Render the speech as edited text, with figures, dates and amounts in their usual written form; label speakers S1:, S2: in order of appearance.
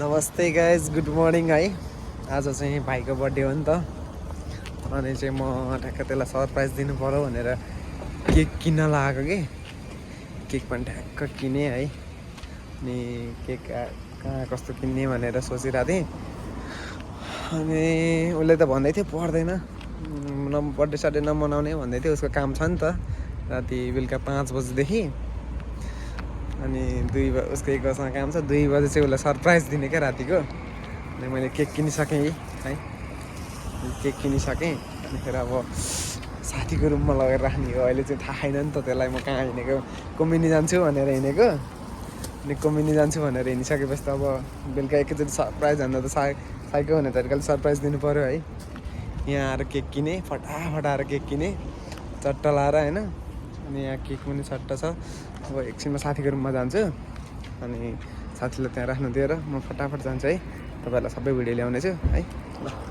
S1: नमस्ते guys, good morning है। आज चाहिँ भाइको बर्थडे हो नि त, अनि चाहिँ म ठ्याक्क त्यसलाई सरप्राइज दिनु पऱ्यो भनेर केक किन्न लागेको कि केक पनि ठ्याक्क किनेँ है। अनि केक कहाँ कस्तो किन्ने भनेर सोचिरहेको थिएँ। अनि उसले त भन्दै थियो पढ्दैन, बर्थडे सड्डे नमनाउने भन्दै थियो। उसको काम छ नि त राति बेलुका 5 बजीदेखि, अनि उसको 1 बजीसम्म काम छ। 2 बजी चाहिँ उसलाई सरप्राइज दिने क्या रातिको। अनि मैले केक किनिसकेँ है, केक किनिसकेँ। अनि फेरि अब साथीको रुममा लगेर राख्ने हो। अहिले चाहिँ थाहा छैन नि त त्यसलाई म कहाँ हिँडेको, कुमुदिनी जान्छु भनेर हिँडेको। अनि कुमुदिनी जान्छु भनेर हिँडिसकेपछि त अब बेलुका एकैचोटि सरप्राइज हान्दा त साइको हुने तरिकाले सरप्राइज दिनु पऱ्यो है। यहाँ आएर केक किनेँ, फटाफट आएर केक किनेँ चट्टा लाएर होइन। अनि यहाँ केक पनि सट्टा छ। अब एकछिनमा साथीको रुममा जान्छु, अनि साथीलाई त्यहाँ राख्नु दिएर म फटाफट जान्छु है। तपाईँहरूलाई सबै भिडियो ल्याउनेछु है। ल।